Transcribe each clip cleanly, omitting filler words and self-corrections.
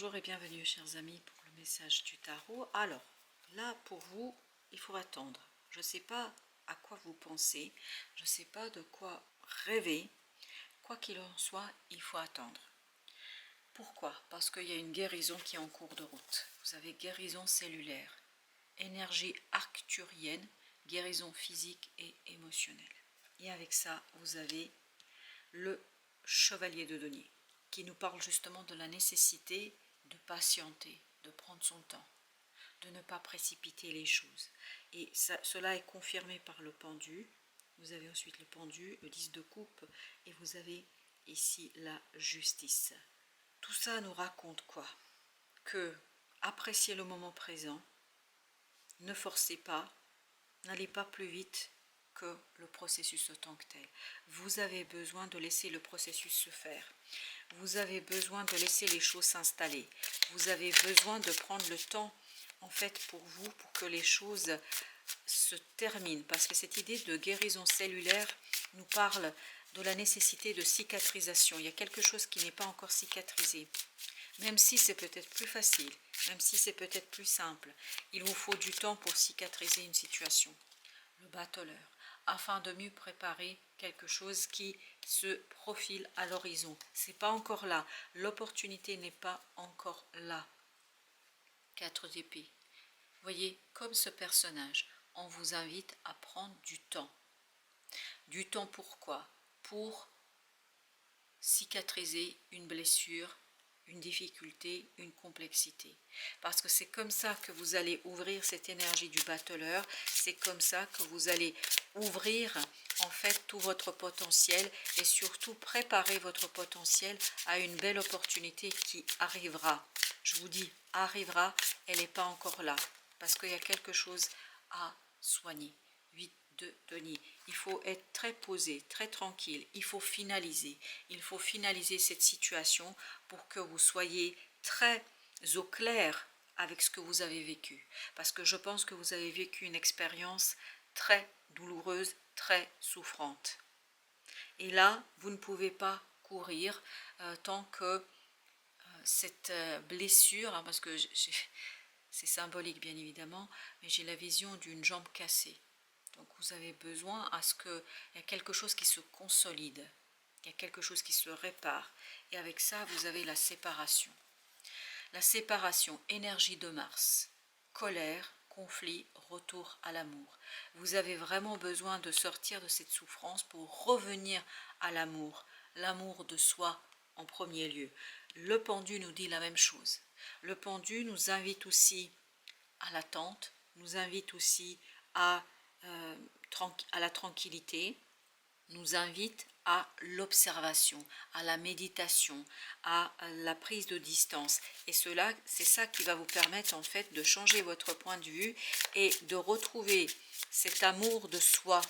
Bonjour et bienvenue chers amis pour le message du tarot. Alors, là pour vous, il faut attendre. Je ne sais pas à quoi vous pensez, je ne sais pas de quoi rêver. Quoi qu'il en soit, il faut attendre. Pourquoi? Parce qu'il y a une guérison qui est en cours de route. Vous avez guérison cellulaire, énergie arcturienne, guérison physique et émotionnelle. Et avec ça, vous avez le chevalier de denier, qui nous parle justement de la nécessité de patienter, de prendre son temps, de ne pas précipiter les choses. Et cela est confirmé par le pendu. Vous avez ensuite le pendu, le 10 de coupe, et vous avez ici la justice. Tout ça nous raconte quoi? Que appréciez le moment présent, ne forcez pas, n'allez pas plus vite que le processus en tant que tel. Vous avez besoin de laisser le processus se faire. Vous avez besoin de laisser les choses s'installer. Vous avez besoin de prendre le temps, en fait, pour vous, pour que les choses se terminent. Parce que cette idée de guérison cellulaire nous parle de la nécessité de cicatrisation. Il y a quelque chose qui n'est pas encore cicatrisé. Même si c'est peut-être plus facile, même si c'est peut-être plus simple, il vous faut du temps pour cicatriser une situation. Le bateleur, afin de mieux préparer quelque chose qui se profile à l'horizon. C'est pas encore là, l'opportunité n'est pas encore là. 4 d'épée. Voyez, comme ce personnage, on vous invite à prendre du temps. Du temps pourquoi? Pour cicatriser une blessure, une difficulté, une complexité. Parce que c'est comme ça que vous allez ouvrir cette énergie du bateleur, c'est comme ça que vous allez ouvrir en fait tout votre potentiel et surtout préparer votre potentiel à une belle opportunité qui arrivera. Je vous dis, arrivera, elle n'est pas encore là, parce qu'il y a quelque chose à soigner. 8 de denier. Il faut être très posé, très tranquille. Il faut finaliser. Il faut finaliser cette situation pour que vous soyez très au clair avec ce que vous avez vécu. Parce que je pense que vous avez vécu une expérience très douloureuse, très souffrante. Et là, vous ne pouvez pas courir tant que cette blessure, hein, parce que c'est symbolique bien évidemment, mais j'ai la vision d'une jambe cassée. Donc vous avez besoin à ce qu'il y ait quelque chose qui se consolide, il y a quelque chose qui se répare. Et avec ça, vous avez la séparation. La séparation, énergie de Mars, colère, conflit, retour à l'amour. Vous avez vraiment besoin de sortir de cette souffrance pour revenir à l'amour, l'amour de soi en premier lieu. Le pendu nous dit la même chose. Le pendu nous invite aussi à l'attente, nous invite aussi à la tranquillité, nous invite à l'observation, à la méditation, à la prise de distance. Et cela, c'est ça qui va vous permettre en fait de changer votre point de vue et de retrouver cet amour de soi.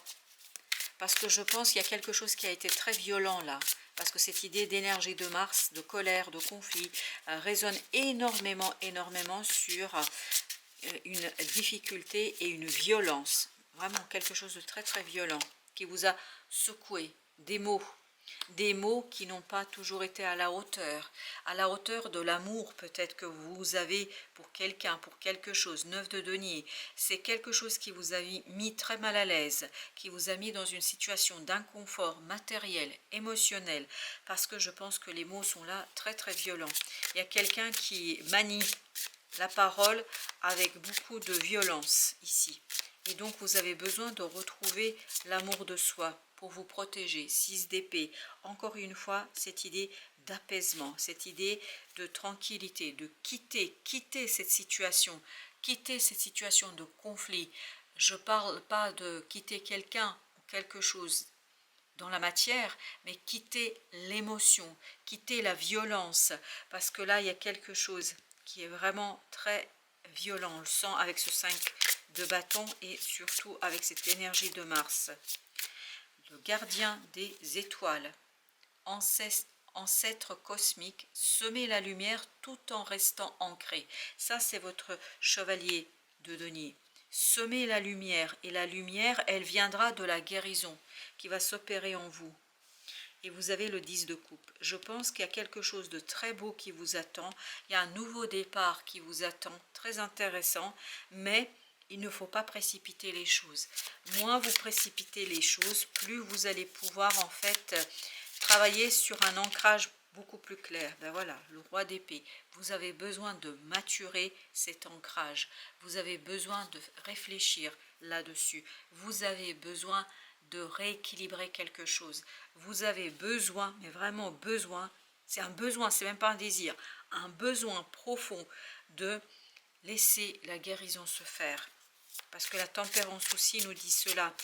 Parce que je pense qu'il y a quelque chose qui a été très violent là. Parce que cette idée d'énergie de Mars, de colère, de conflit, résonne énormément sur une difficulté et une violence, vraiment quelque chose de très très violent, qui vous a secoué, des mots qui n'ont pas toujours été à la hauteur de l'amour peut-être que vous avez pour quelqu'un, pour quelque chose. 9 de denier, c'est quelque chose qui vous a mis très mal à l'aise, qui vous a mis dans une situation d'inconfort matériel, émotionnel, parce que je pense que les mots sont là très très violents. Il y a quelqu'un qui manie la parole avec beaucoup de violence ici. Et donc vous avez besoin de retrouver l'amour de soi pour vous protéger. 6 d'épée, encore une fois, cette idée d'apaisement, cette idée de tranquillité, de quitter cette situation de conflit. Je ne parle pas de quitter quelqu'un ou quelque chose dans la matière, mais quitter l'émotion, quitter la violence, parce que là, il y a quelque chose qui est vraiment très violent. On le sent avec ce 5 de bâton et surtout avec cette énergie de Mars. Le gardien des étoiles, ancêtre cosmique, semer la lumière tout en restant ancré. Ça, c'est votre chevalier de denier. Semer la lumière, et la lumière, elle viendra de la guérison qui va s'opérer en vous. et vous avez le 10 de coupe. Je pense qu'il y a quelque chose de très beau qui vous attend. Il y a un nouveau départ qui vous attend, très intéressant, mais il ne faut pas précipiter les choses. Moins vous précipitez les choses, plus vous allez pouvoir en fait travailler sur un ancrage beaucoup plus clair. Ben voilà, le roi d'épée. Vous avez besoin de maturer cet ancrage. Vous avez besoin de réfléchir là-dessus. Vous avez besoin de rééquilibrer quelque chose. Vous avez besoin, mais vraiment besoin, c'est un besoin, c'est même pas un désir, un besoin profond de laisser la guérison se faire. Parce que la tempérance aussi nous dit cela.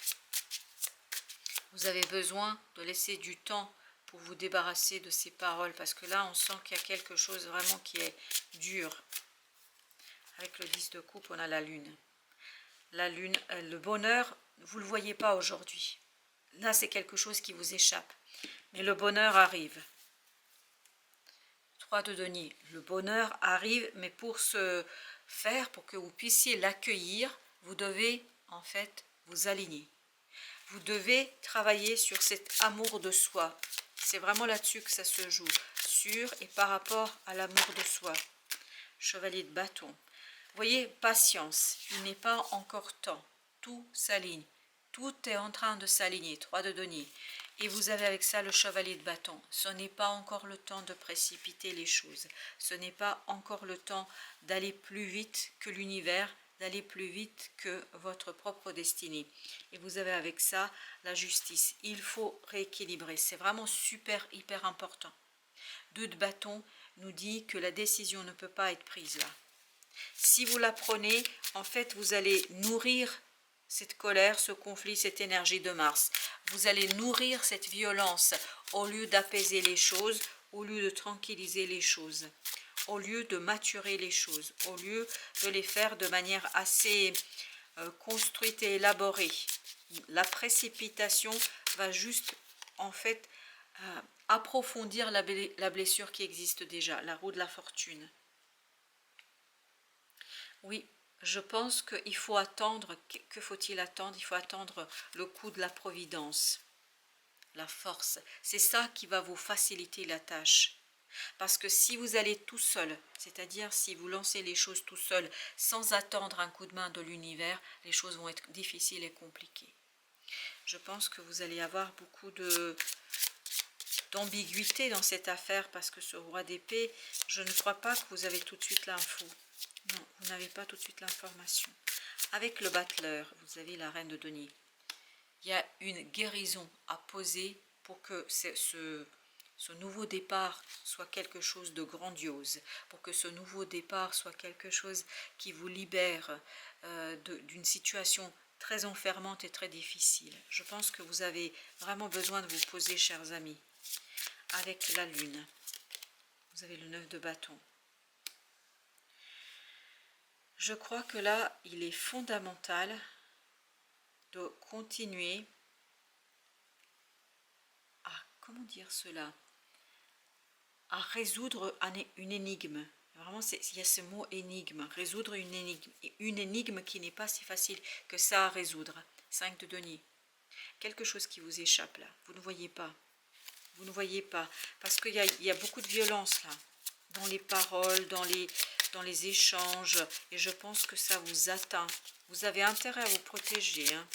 Vous avez besoin de laisser du temps pour vous débarrasser de ces paroles. Parce que là, on sent qu'il y a quelque chose vraiment qui est dur. Avec le 10 de coupe, on a la lune. La lune, le bonheur, vous ne le voyez pas aujourd'hui. Là, c'est quelque chose qui vous échappe. Mais le bonheur arrive. 3 de denier. Le bonheur arrive, mais pour ce faire, pour que vous puissiez l'accueillir, vous devez en fait vous aligner. Vous devez travailler sur cet amour de soi. C'est vraiment là-dessus que ça se joue. Sur et par rapport à l'amour de soi. Chevalier de bâton. Vous voyez, patience. Il n'est pas encore temps. Tout s'aligne. Tout est en train de s'aligner. 3 de denier. Et vous avez avec ça le chevalier de bâton. Ce n'est pas encore le temps de précipiter les choses. Ce n'est pas encore le temps d'aller plus vite que l'univers, d'aller plus vite que votre propre destinée. Et vous avez avec ça la justice. Il faut rééquilibrer. C'est vraiment super, hyper important. 2 de bâton nous dit que la décision ne peut pas être prise là. Si vous la prenez, en fait, vous allez nourrir cette colère, ce conflit, cette énergie de Mars. Vous allez nourrir cette violence au lieu d'apaiser les choses, au lieu de tranquilliser les choses, au lieu de maturer les choses, au lieu de les faire de manière assez construite et élaborée. La précipitation va juste, en fait, approfondir la blessure qui existe déjà, la roue de la fortune. Oui, je pense qu'il faut attendre. Que faut-il attendre? Il faut attendre le coup de la providence, la force. C'est ça qui va vous faciliter la tâche. Parce que si vous allez tout seul, c'est-à-dire si vous lancez les choses tout seul, sans attendre un coup de main de l'univers, les choses vont être difficiles et compliquées. Je pense que vous allez avoir beaucoup d'ambiguïté dans cette affaire, parce que ce roi d'épée, je ne crois pas que vous avez tout de suite l'info. Non, vous n'avez pas tout de suite l'information. Avec le battleur, vous avez la reine de denier. Il y a une guérison à poser pour que ce nouveau départ soit quelque chose de grandiose, pour que ce nouveau départ soit quelque chose qui vous libère d'une situation très enfermante et très difficile. Je pense que vous avez vraiment besoin de vous poser, chers amis. Avec la lune, vous avez le 9 de bâton. Je crois que là, il est fondamental de continuer à, comment dire cela, à résoudre une énigme. Vraiment, il y a ce mot énigme, résoudre une énigme qui n'est pas si facile que ça à résoudre. 5 de denier. Quelque chose qui vous échappe là, vous ne voyez pas. Vous ne voyez pas, parce qu'il y a beaucoup de violence là, dans les paroles, dans les échanges, et je pense que ça vous atteint. Vous avez intérêt à vous protéger. Hein.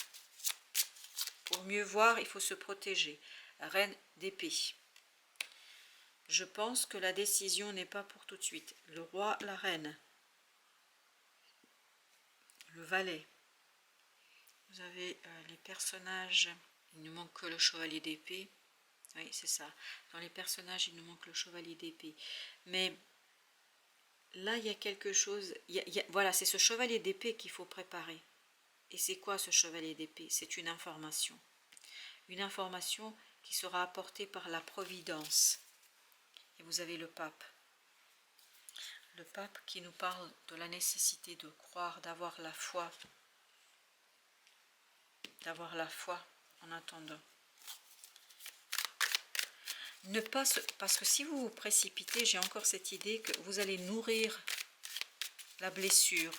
Pour mieux voir, il faut se protéger. Reine d'épée. Je pense que la décision n'est pas pour tout de suite. Le roi, la reine. Le valet. Vous avez les personnages. Il ne manque que le chevalier d'épée. Oui, c'est ça. Dans les personnages, il nous manque le chevalier d'épée. Mais là, il y a quelque chose. Voilà, c'est ce chevalier d'épée qu'il faut préparer. Et c'est quoi ce chevalier d'épée? C'est une information. Une information qui sera apportée par la providence. Et vous avez le pape. Le pape qui nous parle de la nécessité de croire, d'avoir la foi. D'avoir la foi en attendant. Ne pas parce que si vous vous précipitez, j'ai encore cette idée que vous allez nourrir la blessure.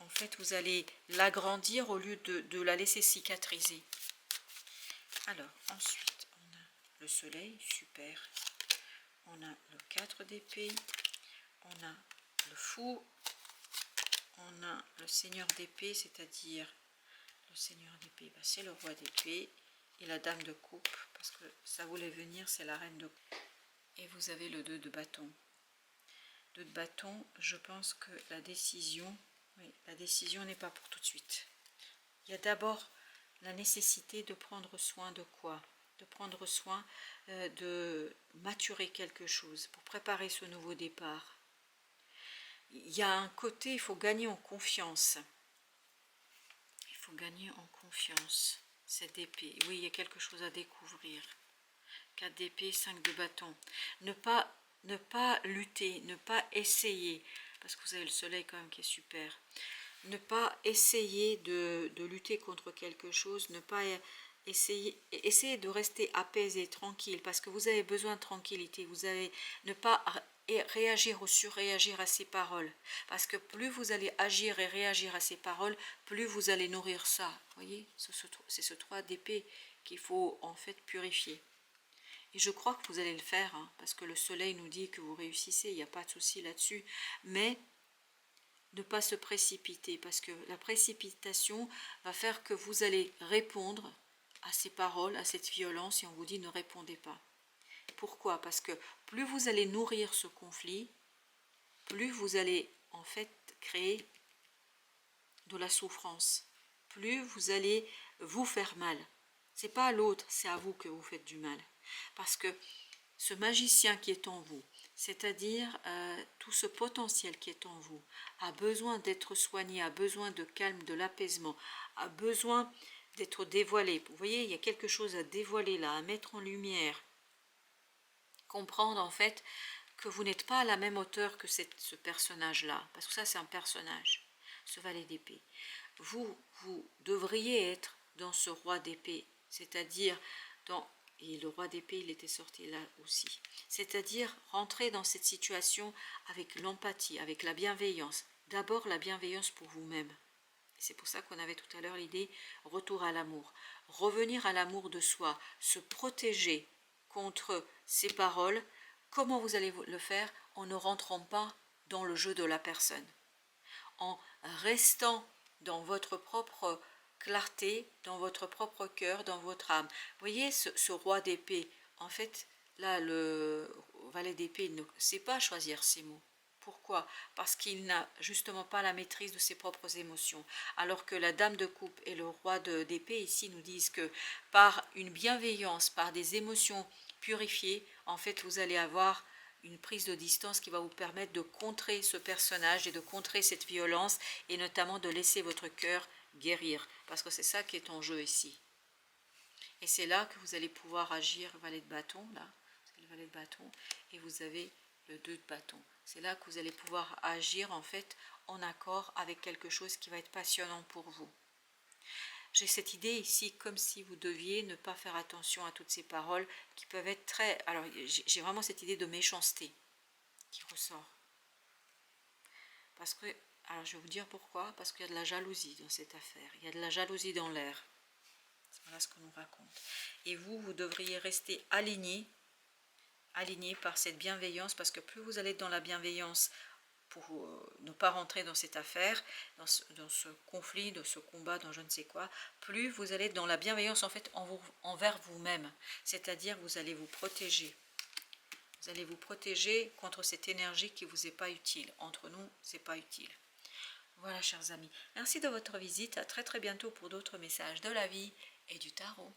En fait, vous allez l'agrandir au lieu de la laisser cicatriser. Alors, ensuite, on a le soleil, super. On a le 4 d'épée, on a le fou, on a le seigneur d'épée, c'est-à-dire le seigneur d'épée, ben, c'est le roi d'épée, et la dame de coupe, parce que ça voulait venir, c'est la reine de coupe. Et vous avez le 2 de bâton. 2 de bâton, je pense que la décision, oui, la décision n'est pas pour tout de suite. Il y a d'abord la nécessité de prendre soin de quoi? De prendre soin de maturer quelque chose pour préparer ce nouveau départ. Il y a un côté, il faut gagner en confiance. Il faut gagner en confiance. Cette épée, oui, il y a quelque chose à découvrir. 4 d'épée, 5 de bâton. Ne pas lutter, ne pas essayer, parce que vous avez le soleil quand même qui est super. Ne pas essayer de lutter contre quelque chose, ne pas essayer de rester apaisé, tranquille, parce que vous avez besoin de tranquillité. Vous allez ne pas réagir ou surréagir à ces paroles, parce que plus vous allez agir et réagir à ces paroles, plus vous allez nourrir ça. Vous voyez, c'est ce 3 d'épée qu'il faut en fait purifier. Et je crois que vous allez le faire, hein, parce que le soleil nous dit que vous réussissez, il n'y a pas de souci là-dessus, mais ne pas se précipiter, parce que la précipitation va faire que vous allez répondre à ces paroles, à cette violence, et on vous dit ne répondez pas. Pourquoi? Parce que plus vous allez nourrir ce conflit, plus vous allez en fait créer de la souffrance, plus vous allez vous faire mal. C'est pas à l'autre, c'est à vous que vous faites du mal. Parce que ce magicien qui est en vous, c'est-à-dire tout ce potentiel qui est en vous, a besoin d'être soigné, a besoin de calme, de l'apaisement, a besoin d'être dévoilé. Vous voyez, il y a quelque chose à dévoiler là, à mettre en lumière. Comprendre en fait que vous n'êtes pas à la même hauteur que ce personnage-là, parce que ça c'est un personnage, ce valet d'épée. Vous devriez être dans ce roi d'épée, c'est-à-dire dans... Et le roi d'épée, il était sorti là aussi. C'est-à-dire rentrer dans cette situation avec l'empathie, avec la bienveillance. D'abord la bienveillance pour vous-même. C'est pour ça qu'on avait tout à l'heure l'idée retour à l'amour. Revenir à l'amour de soi, se protéger contre ces paroles. Comment vous allez le faire? En ne rentrant pas dans le jeu de la personne. En restant dans votre propre clarté, dans votre propre cœur, dans votre âme. Vous voyez ce roi d'épée, en fait, là, le valet d'épée ne sait pas choisir ses mots. Pourquoi? Parce qu'il n'a justement pas la maîtrise de ses propres émotions. Alors que la dame de coupe et le roi d'épée ici nous disent que par une bienveillance, par des émotions purifiées, en fait, vous allez avoir une prise de distance qui va vous permettre de contrer ce personnage et de contrer cette violence et notamment de laisser votre cœur guérir, parce que c'est ça qui est en jeu ici. Et c'est là que vous allez pouvoir agir, valet de bâton, là, c'est le valet de bâton, et vous avez le 2 de bâton. C'est là que vous allez pouvoir agir en fait en accord avec quelque chose qui va être passionnant pour vous. J'ai cette idée ici comme si vous deviez ne pas faire attention à toutes ces paroles qui peuvent être très... Alors j'ai vraiment cette idée de méchanceté qui ressort. Parce que, alors je vais vous dire pourquoi, parce qu'il y a de la jalousie dans cette affaire, il y a de la jalousie dans l'air. Voilà ce qu'on nous raconte. Et vous devriez rester aligné par cette bienveillance, parce que plus vous allez être dans la bienveillance pour ne pas rentrer dans cette affaire, dans ce conflit, dans ce combat, dans je ne sais quoi, plus vous allez être dans la bienveillance en fait envers vous-même. C'est-à-dire vous allez vous protéger. Vous allez vous protéger contre cette énergie qui ne vous est pas utile. Entre nous, ce n'est pas utile. Voilà, chers amis. Merci de votre visite. À très très bientôt pour d'autres messages de la vie et du tarot.